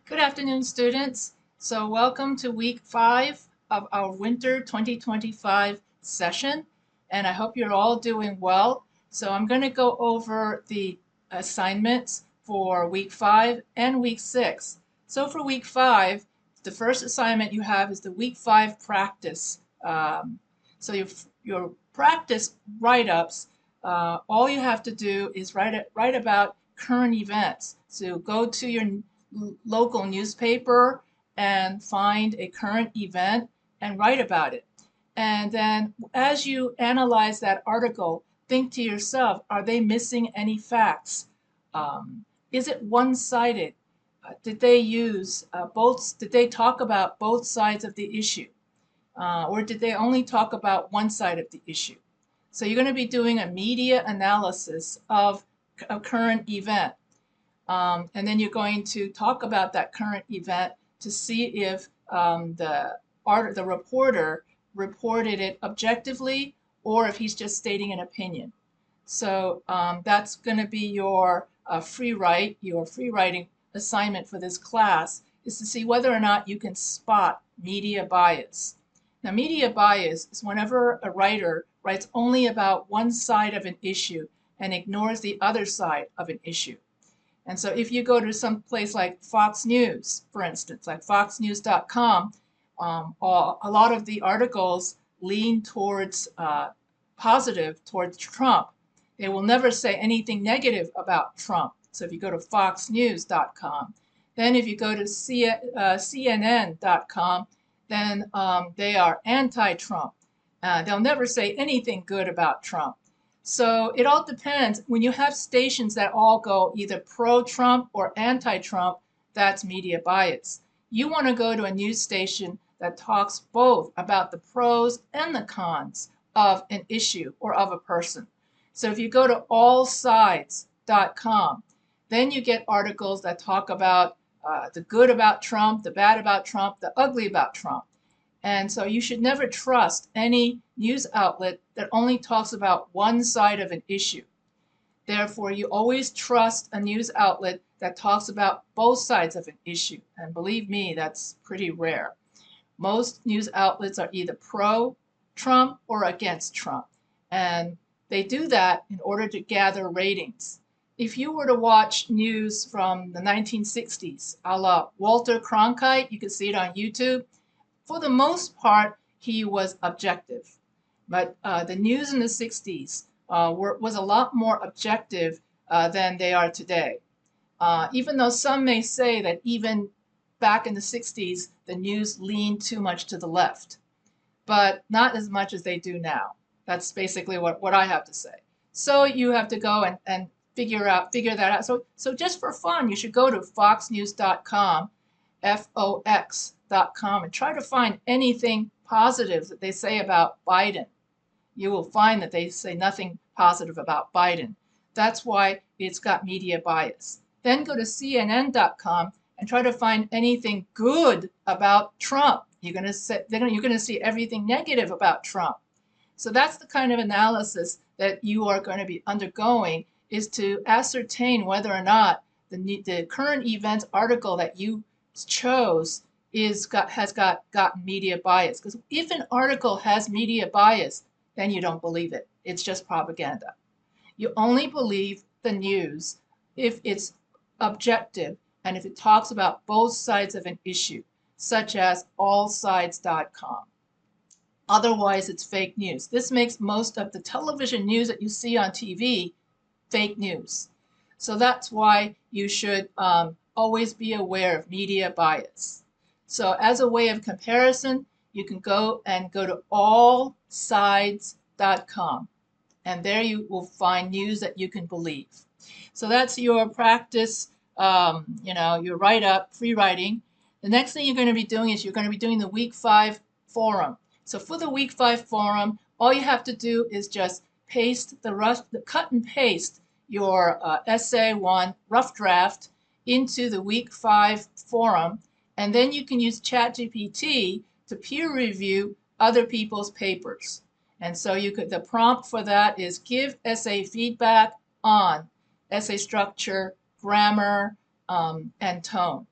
Good afternoon, students. So welcome to week 5 of our winter 2025 session, and I hope you're all doing well. So I'm going to go over the assignments for week 5 and week 6. So for week 5, the first assignment you have is the week 5 practice. So your practice write-ups, all you have to do is write about current events. So go to your local newspaper and find a current event and write about it. And then as you analyze that article, think to yourself, are they missing any facts? Is it one-sided? Did they use did they talk about both sides of the issue? Or did they only talk about one side of the issue? So you're going to be doing a media analysis of a current event. And then you're going to talk about that current event to see if the reporter reported it objectively or if he's just stating an opinion. So that's going to be your free writing assignment for this class is to see whether or not you can spot media bias. Now, media bias is whenever a writer writes only about one side of an issue and ignores the other side of an issue. And so if you go to some place like Fox News, for instance, like foxnews.com, a lot of the articles lean towards positive towards Trump. They will never say anything negative about Trump. So if you go to foxnews.com, then if you go to CNN.com, then they are anti-Trump. They'll never say anything good about Trump. So it all depends. When you have stations that all go either pro-Trump or anti-Trump, that's media bias. You want to go to a news station that talks both about the pros and the cons of an issue or of a person. So if you go to allsides.com, then you get articles that talk about the good about Trump, the bad about Trump, the ugly about Trump. And so you should never trust any news outlet that only talks about one side of an issue. Therefore, you always trust a news outlet that talks about both sides of an issue. And believe me, that's pretty rare. Most news outlets are either pro-Trump or against Trump. And they do that in order to gather ratings. If you were to watch news from the 1960s, a la Walter Cronkite, you can see it on YouTube. For the most part, he was objective. But the news in the 60s was a lot more objective than they are today. Even though some may say that even back in the 60s, the news leaned too much to the left, but not as much as they do now. That's basically what I have to say. So you have to go and figure that out. So just for fun, you should go to foxnews.com, FOX.com, and try to find anything positive that they say about Biden. You will find that they say nothing positive about Biden. That's why it's got media bias. Then go to CNN.com and try to find anything good about Trump. You're going to see everything negative about Trump. So that's the kind of analysis that you are going to be undergoing, is to ascertain whether or not the current events article that you chose has got media bias. Because if an article has media bias, then you don't believe it. It's just propaganda. You only believe the news if it's objective and if it talks about both sides of an issue, such as allsides.com. Otherwise, it's fake news. This makes most of the television news that you see on TV fake news. So that's why you should always be aware of media bias. So as a way of comparison, you can go to allsides.com, and there you will find news that you can believe. So that's your practice, your write-up, free writing. The next thing you're going to be doing is you're going to be doing the week 5 forum. So for the week 5 forum, all you have to do is just cut and paste your essay 1 rough draft into the week 5 forum, and then you can use ChatGPT to peer review other people's papers. And so the prompt for that is give essay feedback on essay structure, grammar, and tone.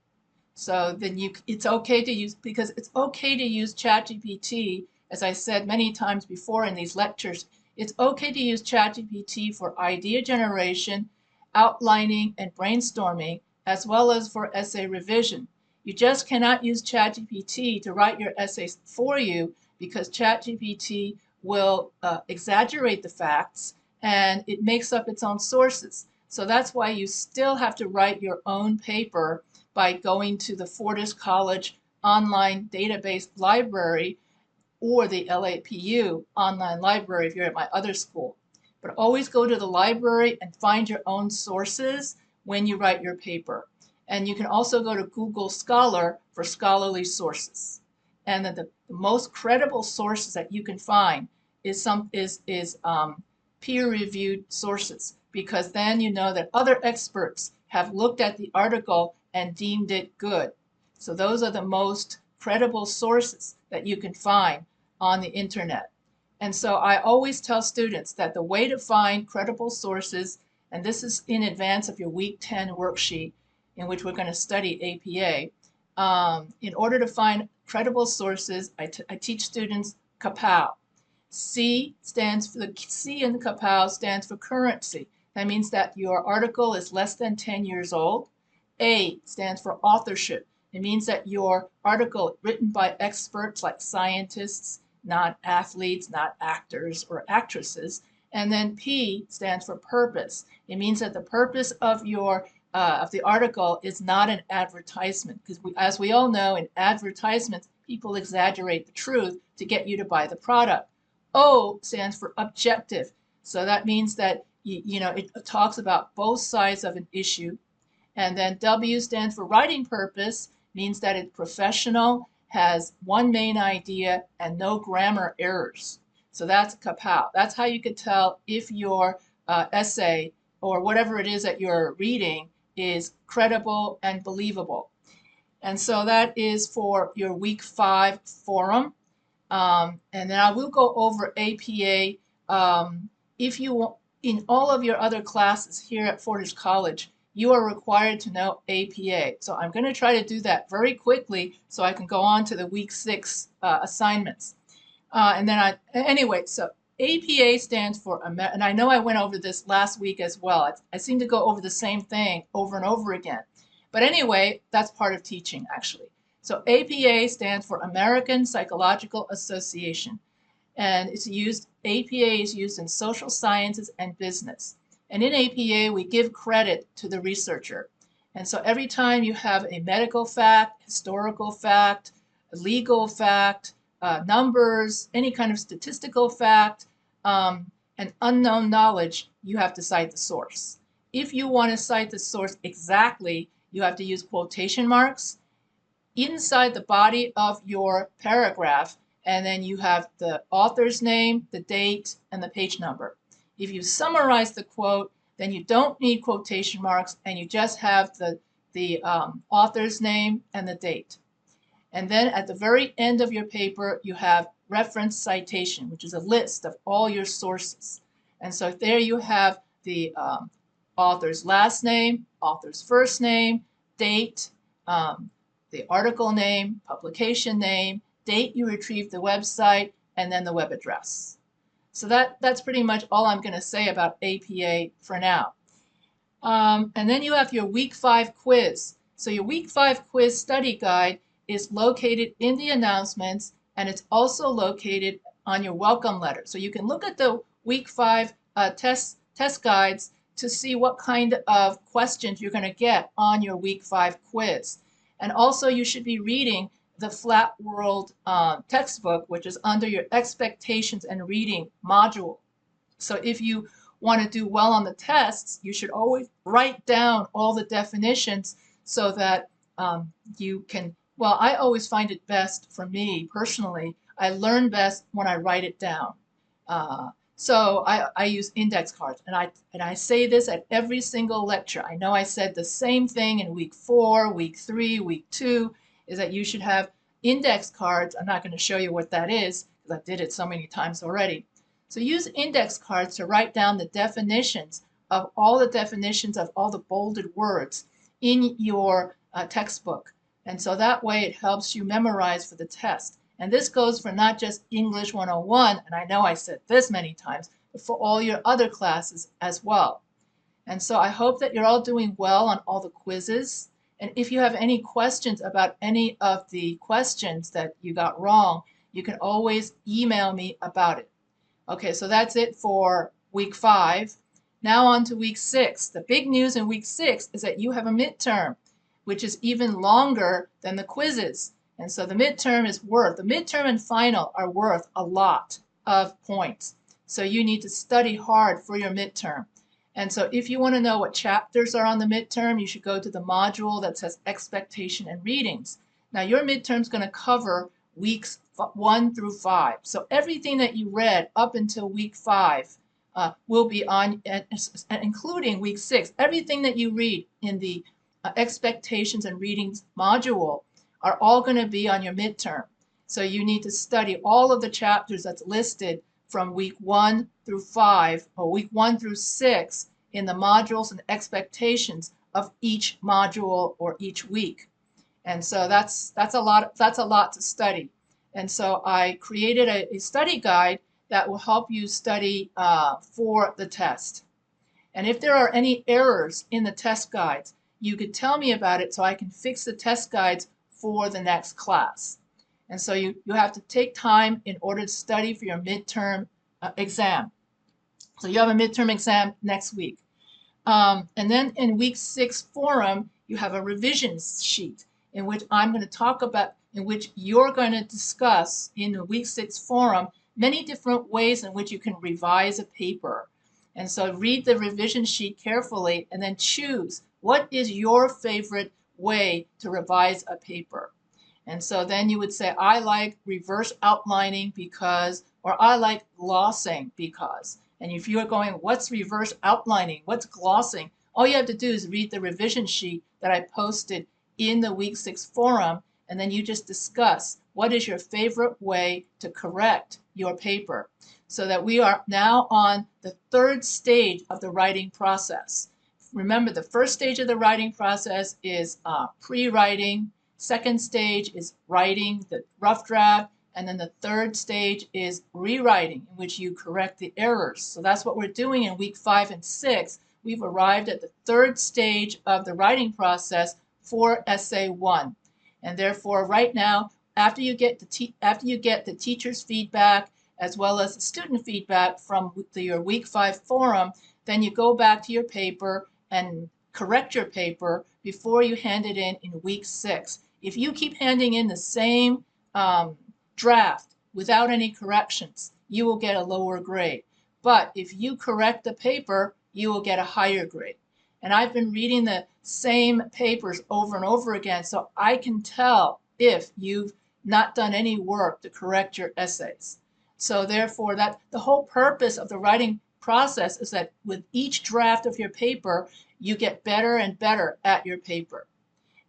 So then it's okay to use, because it's okay to use ChatGPT, as I said many times before in these lectures, it's okay to use ChatGPT for idea generation, outlining, and brainstorming, as well as for essay revision. You just cannot use ChatGPT to write your essays for you, because ChatGPT will exaggerate the facts and it makes up its own sources. So that's why you still have to write your own paper by going to the Fortis College online database library or the LAPU online library if you're at my other school. But always go to the library and find your own sources when you write your paper. And you can also go to Google Scholar for scholarly sources. And the most credible sources that you can find is peer-reviewed sources, because then you know that other experts have looked at the article and deemed it good. So those are the most credible sources that you can find on the internet. And so I always tell students that the way to find credible sources, and this is in advance of your week 10 worksheet in which we're going to study APA, in order to find credible sources, I teach students KAPOW. C stands for the C in the KAPOW stands for currency. That means that your article is less than 10 years old. A stands for authorship. It means that your article written by experts like scientists, not athletes, not actors or actresses. And then P stands for purpose. It means that the purpose of the article is not an advertisement, because as we all know, in advertisements, people exaggerate the truth to get you to buy the product. O stands for objective. So that means that it talks about both sides of an issue. And then W stands for writing purpose, means that it's professional, has one main idea, and no grammar errors. So that's KAPOW. That's how you could tell if your essay or whatever it is that you're reading is credible and believable. And so that is for your week 5 forum. And then I will go over APA. If you, in all of your other classes here at Fortis College, you are required to know APA. So I'm going to try to do that very quickly so I can go on to the week 6 assignments. Anyway, so APA stands for, and I know I went over this last week as well. I seem to go over the same thing over and over again. But anyway, that's part of teaching, actually. So APA stands for American Psychological Association. And APA is used in social sciences and business. And in APA, we give credit to the researcher. And so every time you have a medical fact, historical fact, legal fact, numbers, any kind of statistical fact, and unknown knowledge, you have to cite the source. If you want to cite the source exactly, you have to use quotation marks inside the body of your paragraph, and then you have the author's name, the date, and the page number. If you summarize the quote, then you don't need quotation marks, and you just have the author's name and the date. And then at the very end of your paper, you have reference citation, which is a list of all your sources. And so there you have the author's last name, author's first name, date, the article name, publication name, date you retrieved the website, and then the web address. So that's pretty much all I'm going to say about APA for now. And then you have your week 5 quiz. So your week 5 quiz study guide is located in the announcements, and it's also located on your welcome letter. So you can look at the week 5 test guides to see what kind of questions you're going to get on your week 5 quiz. And also you should be reading the Flat World textbook, which is under your expectations and reading module. So if you want to do well on the tests, you should always write down all the definitions so that you can, well, I always find it best for me personally. I learn best when I write it down. So I use index cards, and I say this at every single lecture. I know I said the same thing in week 4, week 3, week 2, is that you should have index cards. I'm not going to show you what that is because I did it so many times already. So use index cards to write down the definitions of all the bolded words in your textbook. And so that way it helps you memorize for the test. And this goes for not just English 101, and I know I said this many times, but for all your other classes as well. And so I hope that you're all doing well on all the quizzes. And if you have any questions about any of the questions that you got wrong, you can always email me about it. Okay, so that's it for week 5. Now on to week 6. The big news in week 6 is that you have a midterm, which is even longer than the quizzes. And so the midterm and final are worth a lot of points. So you need to study hard for your midterm. And so if you want to know what chapters are on the midterm, you should go to the module that says expectation and readings. Now your midterm is going to cover weeks 1 through 5. So everything that you read up until week 5 will be on, including week 6. Everything that you read in the expectations and readings module are all going to be on your midterm. So you need to study all of the chapters that's listed from week 1 through 5 or week 1 through 6 in the modules and expectations of each module or each week. And so that's a lot to study. And so I created a study guide that will help you study for the test. And if there are any errors in the test guides, you could tell me about it so I can fix the test guides for the next class. And so you have to take time in order to study for your midterm exam. So you have a midterm exam next week. And then in week 6 forum, you have a revision sheet in which I'm going to talk about, in which you're going to discuss in the week 6 forum many different ways in which you can revise a paper. And so read the revision sheet carefully and then choose what is your favorite way to revise a paper. And so then you would say, I like reverse outlining because, or I like glossing because. And if you're going, what's reverse outlining? What's glossing? All you have to do is read the revision sheet that I posted in the week 6 forum, and then you just discuss what is your favorite way to correct your paper. So that we are now on the 3rd stage of the writing process. Remember, the first stage of the writing process is pre-writing. Second stage is writing the rough draft. And then the 3rd stage is rewriting, in which you correct the errors. So that's what we're doing in week 5 and 6. We've arrived at the 3rd stage of the writing process for Essay 1. And therefore, right now, after you get the teacher's feedback as well as the student feedback from your week 5 forum, then you go back to your paper and correct your paper before you hand it in week 6. If you keep handing in the same draft without any corrections, you will get a lower grade. But if you correct the paper, you will get a higher grade. And I've been reading the same papers over and over again, so I can tell if you've not done any work to correct your essays. So therefore, that the whole purpose of the writing process is that with each draft of your paper, you get better and better at your paper.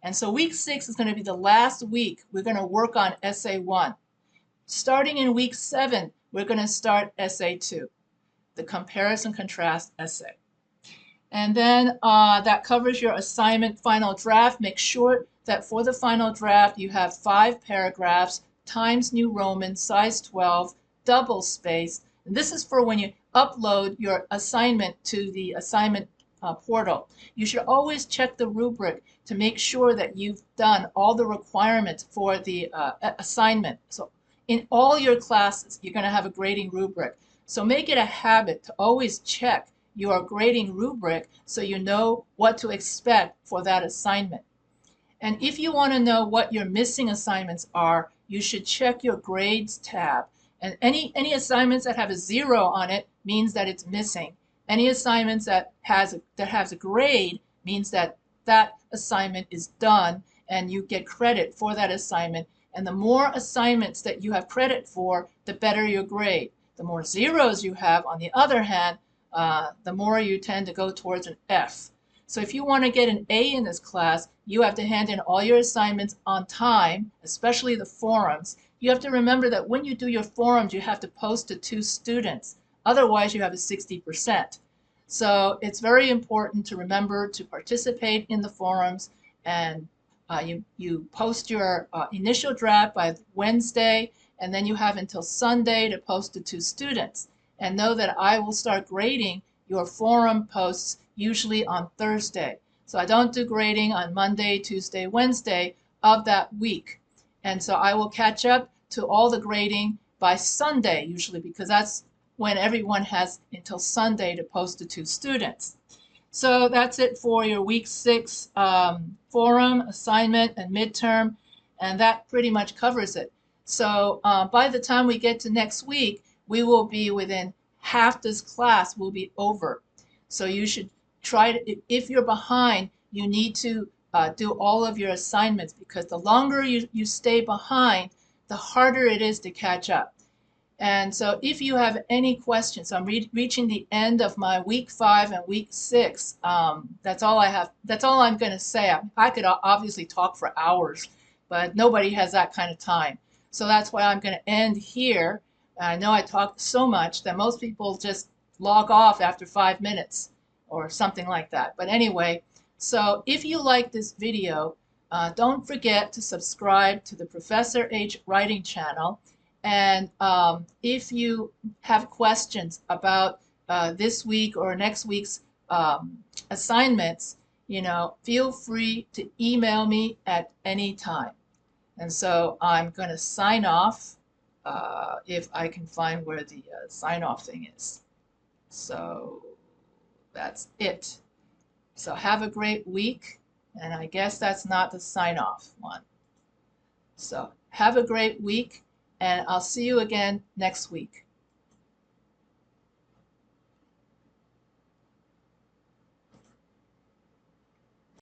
And so week 6 is going to be the last week we're going to work on Essay 1. Starting in week 7, we're going to start Essay 2, the comparison contrast essay. And then that covers your assignment final draft. Make sure that for the final draft, you have 5 paragraphs, Times New Roman, size 12, double spaced. And this is for when you upload your assignment to the assignment portal. You should always check the rubric to make sure that you've done all the requirements for the assignment. So in all your classes, you're going to have a grading rubric. So make it a habit to always check your grading rubric so you know what to expect for that assignment. And if you want to know what your missing assignments are, you should check your grades tab. And any assignments that have a 0 on it means that it's missing. Any assignments that has a grade means that that assignment is done and you get credit for that assignment. And the more assignments that you have credit for, the better your grade. The more zeros you have, on the other hand, the more you tend to go towards an F. So if you want to get an A in this class, you have to hand in all your assignments on time, especially the forums. You have to remember that when you do your forums, you have to post to 2 students. Otherwise, you have a 60%. So it's very important to remember to participate in the forums and You post your initial draft by Wednesday, and then you have until Sunday to post it to students. And know that I will start grading your forum posts usually on Thursday. So I don't do grading on Monday, Tuesday, Wednesday of that week. And so I will catch up to all the grading by Sunday usually, because that's when everyone has until Sunday to post it to students. So that's it for your week 6 forum, assignment, and midterm, and that pretty much covers it. So by the time we get to next week, we will be within half this class will be over. So you should try to, if you're behind, you need to do all of your assignments, because the longer you stay behind, the harder it is to catch up. And so if you have any questions, I'm reaching the end of my week 5 and week 6. That's all I have. That's all I'm going to say. I could obviously talk for hours, but nobody has that kind of time. So that's why I'm going to end here. I know I talked so much that most people just log off after 5 minutes or something like that. But anyway, so if you like this video, don't forget to subscribe to the Professor H Writing channel. And if you have questions about this week or next week's assignments, feel free to email me at any time. And so I'm going to sign off if I can find where the sign off thing is. So that's it. So have a great week. And I guess that's not the sign off one. So have a great week, and I'll see you again next week.